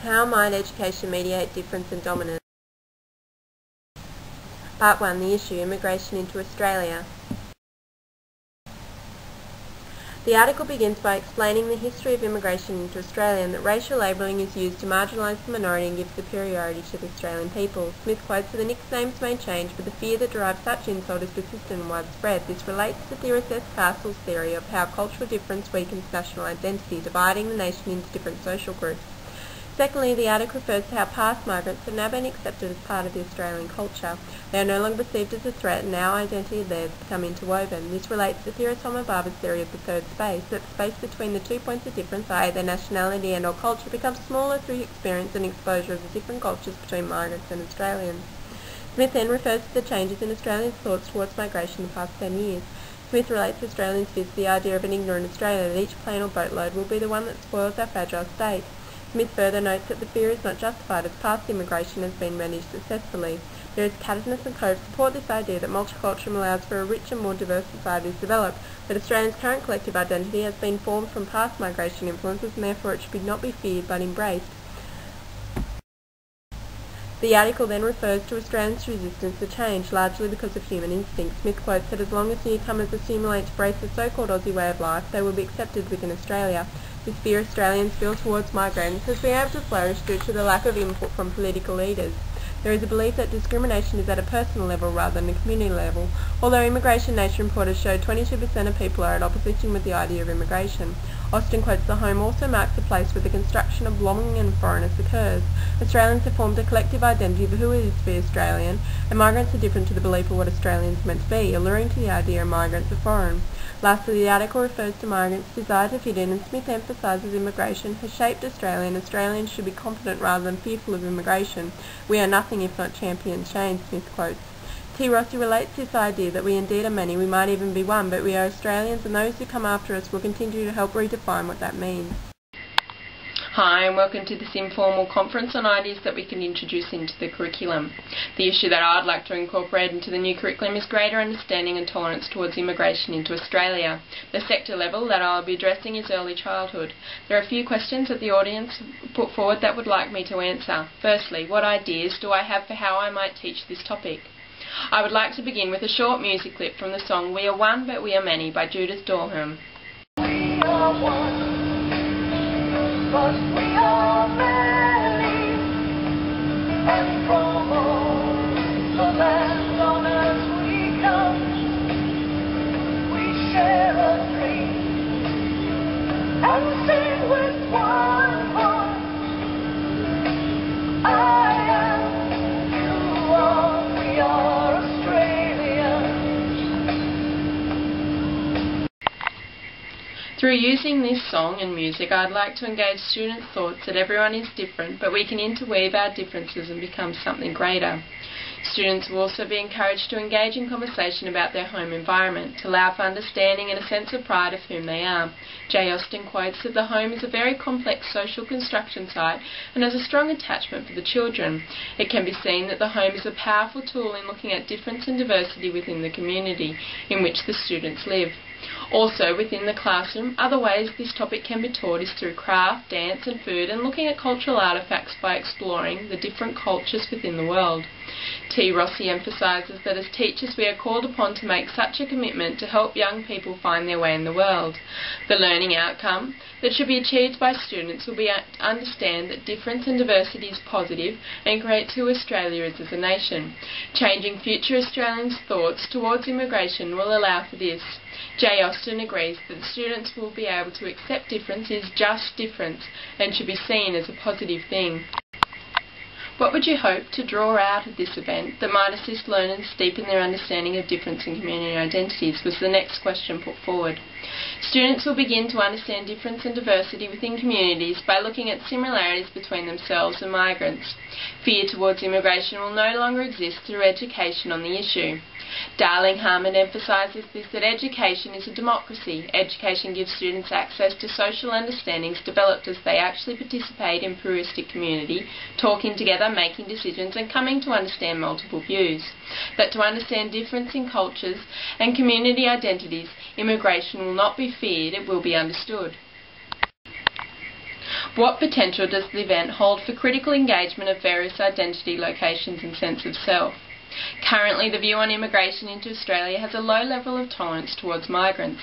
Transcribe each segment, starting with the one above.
How might education mediate difference and dominance? Part 1. The issue, immigration into Australia. The article begins by explaining the history of immigration into Australia and that racial labelling is used to marginalise the minority and give superiority to the Australian people. Smith quotes that the nicknames may change, but the fear that derives such insult is persistent and widespread. This relates to theorist S. Castle's theory of how cultural difference weakens national identity, dividing the nation into different social groups. Secondly, the article refers to how past migrants have now been accepted as part of the Australian culture. They are no longer perceived as a threat, and our identity of theirs has become interwoven. This relates to theorist Thomas Barber's theory of the third space, that the space between the 2 points of difference, i.e. their nationality and or culture, becomes smaller through experience and exposure of the different cultures between migrants and Australians. Smith then refers to the changes in Australians' thoughts towards migration in the past 10 years. Smith relates Australians' views to the idea of an ignorant Australia, that each plane or boatload will be the one that spoils our fragile state. Smith further notes that the fear is not justified as past immigration has been managed successfully. There is Catterton and Cove support this idea that multiculturalism allows for a rich and more diverse society to develop, that Australians' current collective identity has been formed from past migration influences and therefore it should not be feared but embraced. The article then refers to Australians' resistance to change, largely because of human instinct. Smith quotes that as long as newcomers assimilate to embrace the so-called Aussie way of life, they will be accepted within Australia. This fear Australians feel towards migrants has been able to flourish due to the lack of input from political leaders. There is a belief that discrimination is at a personal level rather than a community level, although Immigration Nation reporters showed 22% of people are at opposition with the idea of immigration. Austin quotes the home also marks a place where the construction of belonging and foreigners occurs. Australians have formed a collective identity of who it is to be Australian, and migrants are different to the belief of what Australians are meant to be, alluring to the idea of migrants are foreign. Lastly, the article refers to migrants' desire to fit in, and Smith emphasises immigration has shaped Australia and Australians should be confident rather than fearful of immigration. We are nothing if not champions change, Smith quotes. T. Rossi relates this idea that we indeed are many, we might even be one, but we are Australians and those who come after us will continue to help redefine what that means. Hi and welcome to this informal conference on ideas that we can introduce into the curriculum. The issue that I'd like to incorporate into the new curriculum is greater understanding and tolerance towards immigration into Australia. The sector level that I'll be addressing is early childhood. There are a few questions that the audience put forward that would like me to answer. Firstly, what ideas do I have for how I might teach this topic? I would like to begin with a short music clip from the song We Are One But We Are Many by Judith Durham. We are one. But we are many, and from all the land on earth we come. We share a dream and sing with one heart. I am, you are, we are Australians. Through using this song and music, I'd like to engage students' thoughts that everyone is different, but we can interweave our differences and become something greater. Students will also be encouraged to engage in conversation about their home environment, to allow for understanding and a sense of pride of whom they are. J. Austen quotes that the home is a very complex social construction site and has a strong attachment for the children. It can be seen that the home is a powerful tool in looking at difference and diversity within the community in which the students live. Also, within the classroom, other ways this topic can be taught is through craft, dance and food, and looking at cultural artefacts by exploring the different cultures within the world. T. Rossi emphasises that as teachers we are called upon to make such a commitment to help young people find their way in the world. The learning outcome that should be achieved by students will be to understand that difference and diversity is positive and creates who Australia is as a nation. Changing future Australians' thoughts towards immigration will allow for this. J. Austen agrees that the students will be able to accept difference is just difference and should be seen as a positive thing. What would you hope to draw out of this event that might assist learners deepen their understanding of difference in community identities was the next question put forward. Students will begin to understand difference and diversity within communities by looking at similarities between themselves and migrants. Fear towards immigration will no longer exist through education on the issue. Darling Harmon emphasises this, that education is a democracy. Education gives students access to social understandings developed as they actually participate in pluralistic community, talking together, making decisions and coming to understand multiple views. That to understand difference in cultures and community identities, immigration will not be feared, it will be understood. What potential does the event hold for critical engagement of various identity, locations and sense of self? Currently, the view on immigration into Australia has a low level of tolerance towards migrants.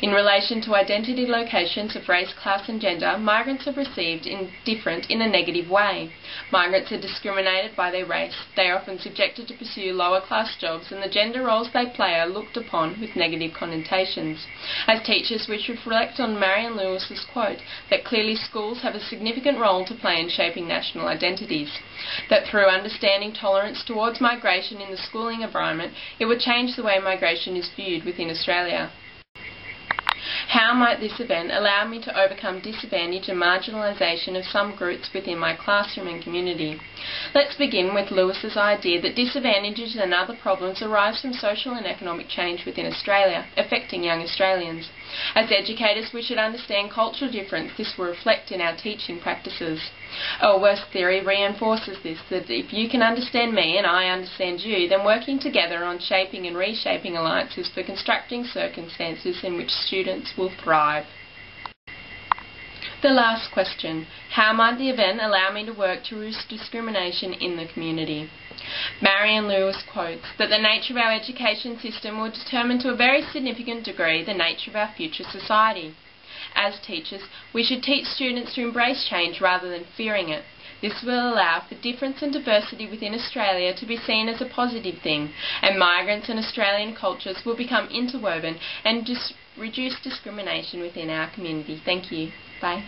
In relation to identity locations of race, class and gender, migrants are received indifferent in a negative way. Migrants are discriminated by their race. They are often subjected to pursue lower class jobs, and the gender roles they play are looked upon with negative connotations. As teachers, we should reflect on Marianne Lewis's quote that clearly schools have a significant role to play in shaping national identities. That through understanding tolerance towards migration in the schooling environment, it would change the way migration is viewed within Australia. How might this event allow me to overcome disadvantage and marginalisation of some groups within my classroom and community? Let's begin with Lewis's idea that disadvantages and other problems arise from social and economic change within Australia, affecting young Australians. As educators, we should understand cultural difference. This will reflect in our teaching practices. Elworth's theory reinforces this, that if you can understand me and I understand you, then working together on shaping and reshaping alliances for constructing circumstances in which students will thrive. The last question: how might the event allow me to work to reduce discrimination in the community? Marianne Lewis quotes that the nature of our education system will determine to a very significant degree the nature of our future society. As teachers, we should teach students to embrace change rather than fearing it. This will allow for difference and diversity within Australia to be seen as a positive thing, and migrants and Australian cultures will become interwoven and reduce discrimination within our community. Thank you. Bye.